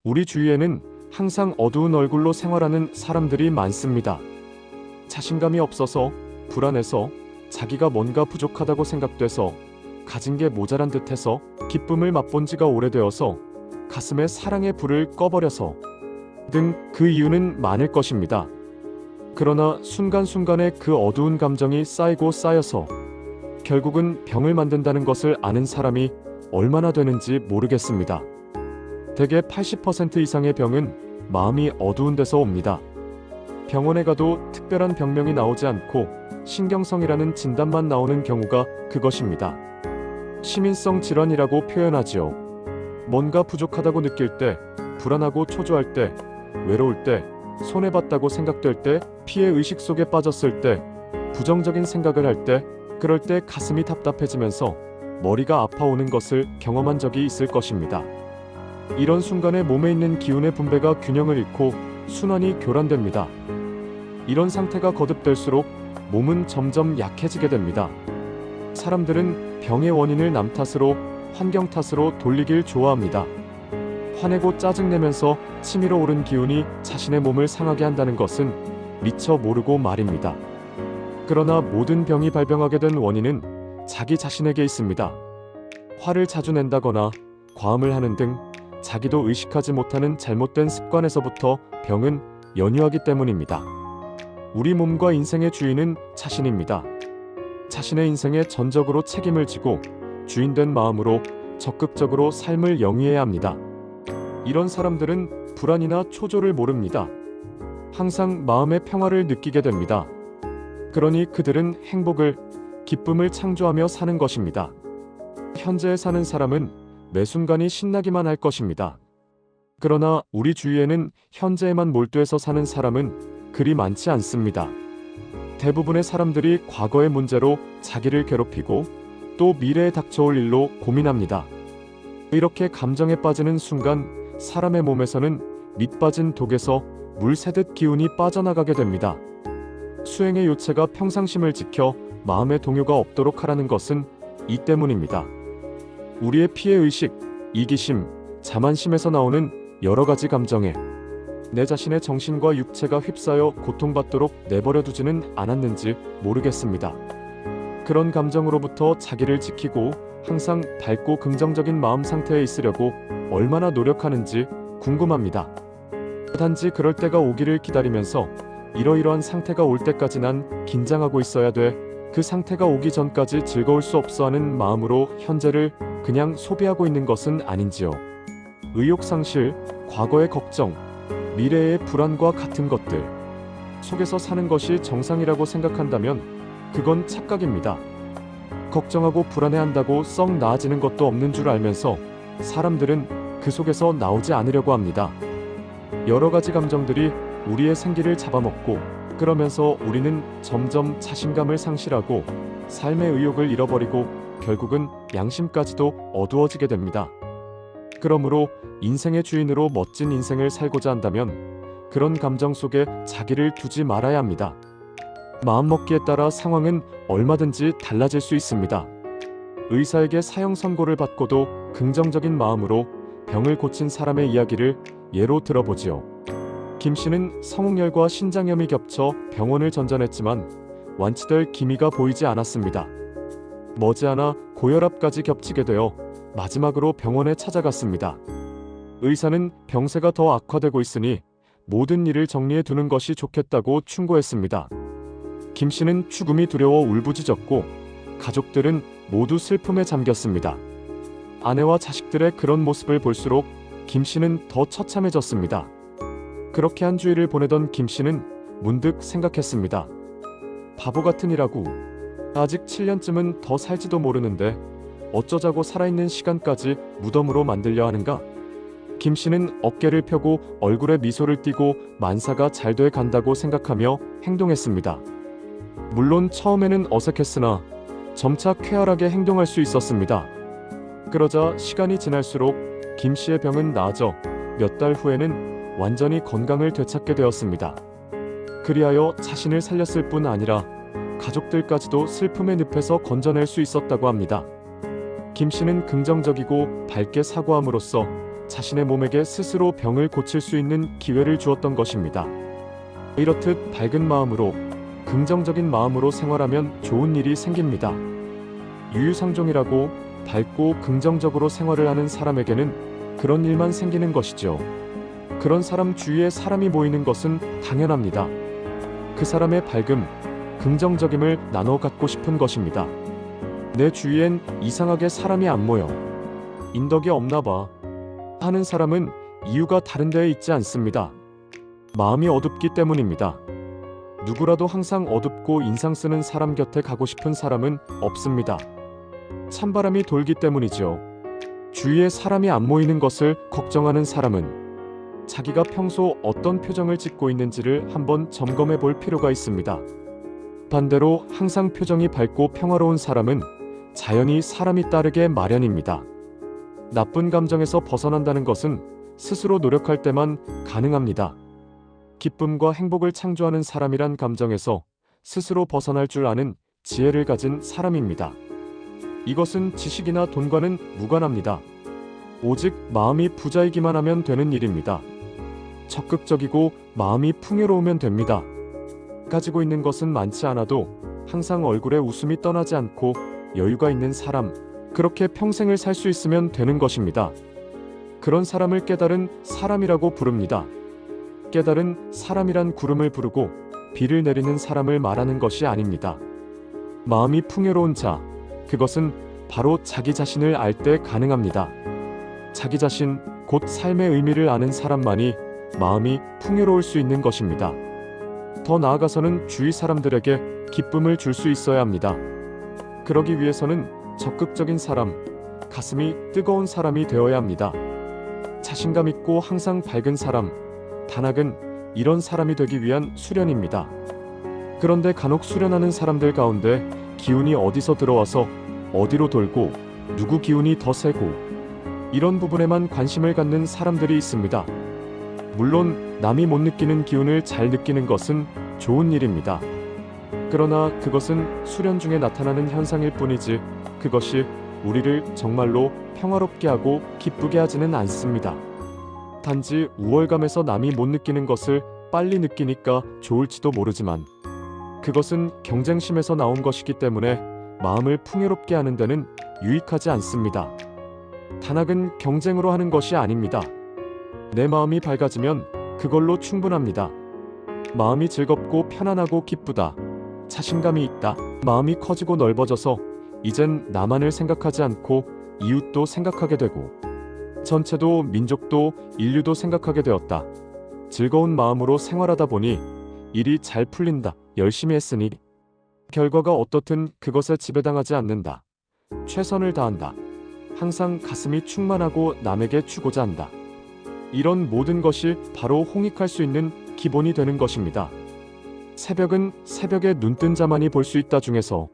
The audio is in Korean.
우리 주위에는 항상 어두운 얼굴로 생활하는 사람들이 많습니다. 자신감이 없어서, 불안해서, 자기가 뭔가 부족하다고 생각돼서, 가진 게 모자란 듯해서, 기쁨을 맛본 지가 오래되어서, 가슴에 사랑의 불을 꺼버려서 등 그 이유는 많을 것입니다. 그러나 순간순간에 그 어두운 감정이 쌓이고 쌓여서 결국은 병을 만든다는 것을 아는 사람이 얼마나 되는지 모르겠습니다. 대개 80% 이상의 병은 마음이 어두운 데서 옵니다. 병원에 가도 특별한 병명이 나오지 않고 신경성이라는 진단만 나오는 경우가 그것입니다. 시민성 질환이라고 표현하지요. 뭔가 부족하다고 느낄 때, 불안하고 초조할 때, 외로울 때, 손해봤다고 생각될 때, 피해의식 속에 빠졌을 때, 부정적인 생각을 할 때, 그럴 때 가슴이 답답해지면서 머리가 아파오는 것을 경험한 적이 있을 것입니다. 이런 순간에 몸에 있는 기운의 분배가 균형을 잃고 순환이 교란됩니다. 이런 상태가 거듭될수록 몸은 점점 약해지게 됩니다. 사람들은 병의 원인을 남 탓으로, 환경 탓으로 돌리길 좋아합니다. 화내고 짜증내면서 치밀어 오른 기운이 자신의 몸을 상하게 한다는 것은 미처 모르고 말입니다. 그러나 모든 병이 발병하게 된 원인은 자기 자신에게 있습니다. 화를 자주 낸다거나 과음을 하는 등 자기도 의식하지 못하는 잘못된 습관에서부터 병은 연유하기 때문입니다. 우리 몸과 인생의 주인은 자신입니다. 자신의 인생에 전적으로 책임을 지고 주인된 마음으로 적극적으로 삶을 영위해야 합니다. 이런 사람들은 불안이나 초조를 모릅니다. 항상 마음의 평화를 느끼게 됩니다. 그러니 그들은 행복을, 기쁨을 창조하며 사는 것입니다. 현재에 사는 사람은 매 순간이 신나기만 할 것입니다. 그러나 우리 주위에는 현재에만 몰두해서 사는 사람은 그리 많지 않습니다. 대부분의 사람들이 과거의 문제로 자기를 괴롭히고 또 미래에 닥쳐올 일로 고민합니다. 이렇게 감정에 빠지는 순간 사람의 몸에서는 밑 빠진 독에서 물 새듯 기운이 빠져나가게 됩니다. 수행의 요체가 평상심을 지켜 마음의 동요가 없도록 하라는 것은 이 때문입니다. 우리의 피해의식, 이기심, 자만심에서 나오는 여러 가지 감정에 내 자신의 정신과 육체가 휩싸여 고통받도록 내버려 두지는 않았는지 모르겠습니다. 그런 감정으로부터 자기를 지키고 항상 밝고 긍정적인 마음 상태에 있으려고 얼마나 노력하는지 궁금합니다. 단지 그럴 때가 오기를 기다리면서 이러이러한 상태가 올 때까지 난 긴장하고 있어야 돼. 그 상태가 오기 전까지 즐거울 수 없어 하는 마음으로 현재를 그냥 소비하고 있는 것은 아닌지요. 의욕상실, 과거의 걱정, 미래의 불안과 같은 것들 속에서 사는 것이 정상이라고 생각한다면 그건 착각입니다. 걱정하고 불안해한다고 썩 나아지는 것도 없는 줄 알면서 사람들은 그 속에서 나오지 않으려고 합니다. 여러 가지 감정들이 우리의 생기를 잡아먹고 그러면서 우리는 점점 자신감을 상실하고 삶의 의욕을 잃어버리고 결국은 양심까지도 어두워지게 됩니다. 그러므로 인생의 주인으로 멋진 인생을 살고자 한다면 그런 감정 속에 자기를 두지 말아야 합니다. 마음먹기에 따라 상황은 얼마든지 달라질 수 있습니다. 의사에게 사형 선고를 받고도 긍정적인 마음으로 병을 고친 사람의 이야기를 예로 들어보지요. 김 씨는 성홍열과 신장염이 겹쳐 병원을 전전했지만 완치될 기미가 보이지 않았습니다. 머지않아 고혈압까지 겹치게 되어 마지막으로 병원에 찾아갔습니다. 의사는 병세가 더 악화되고 있으니 모든 일을 정리해 두는 것이 좋겠다고 충고했습니다. 김 씨는 죽음이 두려워 울부짖었고 가족들은 모두 슬픔에 잠겼습니다. 아내와 자식들의 그런 모습을 볼수록 김 씨는 더 처참해졌습니다. 그렇게 한 주일을 보내던 김 씨는 문득 생각했습니다. 바보 같은 이라고. 아직 7년쯤은 더 살지도 모르는데 어쩌자고 살아있는 시간까지 무덤으로 만들려 하는가? 김 씨는 어깨를 펴고 얼굴에 미소를 띠고 만사가 잘 돼 간다고 생각하며 행동했습니다. 물론 처음에는 어색했으나 점차 쾌활하게 행동할 수 있었습니다. 그러자 시간이 지날수록 김 씨의 병은 나아져 몇 달 후에는 완전히 건강을 되찾게 되었습니다. 그리하여 자신을 살렸을 뿐 아니라 가족들까지도 슬픔의 늪에서 건져낼 수 있었다고 합니다. 김 씨는 긍정적이고 밝게 사고함으로써 자신의 몸에게 스스로 병을 고칠 수 있는 기회를 주었던 것입니다. 이렇듯 밝은 마음으로, 긍정적인 마음으로 생활하면 좋은 일이 생깁니다. 유유상종이라고 밝고 긍정적으로 생활을 하는 사람에게는 그런 일만 생기는 것이죠. 그런 사람 주위에 사람이 모이는 것은 당연합니다. 그 사람의 밝음, 긍정적임을 나눠 갖고 싶은 것입니다. 내 주위엔 이상하게 사람이 안 모여. 인덕이 없나 봐 하는 사람은 이유가 다른 데에 있지 않습니다. 마음이 어둡기 때문입니다. 누구라도 항상 어둡고 인상 쓰는 사람 곁에 가고 싶은 사람은 없습니다. 찬바람이 돌기 때문이죠. 주위에 사람이 안 모이는 것을 걱정하는 사람은 자기가 평소 어떤 표정을 짓고 있는지를 한번 점검해 볼 필요가 있습니다. 반대로 항상 표정이 밝고 평화로운 사람은 자연히 사람이 따르게 마련입니다. 나쁜 감정에서 벗어난다는 것은 스스로 노력할 때만 가능합니다. 기쁨과 행복을 창조하는 사람이란 감정에서 스스로 벗어날 줄 아는 지혜를 가진 사람입니다. 이것은 지식이나 돈과는 무관합니다. 오직 마음이 부자이기만 하면 되는 일입니다. 적극적이고 마음이 풍요로우면 됩니다. 가지고 있는 것은 많지 않아도 항상 얼굴에 웃음이 떠나지 않고 여유가 있는 사람, 그렇게 평생을 살 수 있으면 되는 것입니다. 그런 사람을 깨달은 사람이라고 부릅니다. 깨달은 사람이란 구름을 부르고 비를 내리는 사람을 말하는 것이 아닙니다. 마음이 풍요로운 자, 그것은 바로 자기 자신을 알 때 가능합니다. 자기 자신, 곧 삶의 의미를 아는 사람만이 마음이 풍요로울 수 있는 것입니다. 더 나아가서는 주위 사람들에게 기쁨을 줄 수 있어야 합니다. 그러기 위해서는 적극적인 사람, 가슴이 뜨거운 사람이 되어야 합니다. 자신감 있고 항상 밝은 사람, 단학은 이런 사람이 되기 위한 수련입니다. 그런데 간혹 수련하는 사람들 가운데 기운이 어디서 들어와서 어디로 돌고 누구 기운이 더 세고 이런 부분에만 관심을 갖는 사람들이 있습니다. 물론 남이 못 느끼는 기운을 잘 느끼는 것은 좋은 일입니다. 그러나 그것은 수련 중에 나타나는 현상일 뿐이지 그것이 우리를 정말로 평화롭게 하고 기쁘게 하지는 않습니다. 단지 우월감에서 남이 못 느끼는 것을 빨리 느끼니까 좋을지도 모르지만 그것은 경쟁심에서 나온 것이기 때문에 마음을 풍요롭게 하는 데는 유익하지 않습니다. 단학은 경쟁으로 하는 것이 아닙니다. 내 마음이 밝아지면 그걸로 충분합니다. 마음이 즐겁고 편안하고 기쁘다. 자신감이 있다. 마음이 커지고 넓어져서 이젠 나만을 생각하지 않고 이웃도 생각하게 되고 전체도 민족도 인류도 생각하게 되었다. 즐거운 마음으로 생활하다 보니 일이 잘 풀린다. 열심히 했으니 결과가 어떻든 그것에 지배당하지 않는다. 최선을 다한다. 항상 가슴이 충만하고 남에게 주고자 한다. 이런 모든 것이 바로 홍익할 수 있는 기본이 되는 것입니다. 새벽은 새벽에 눈뜬 자만이 볼 수 있다 중에서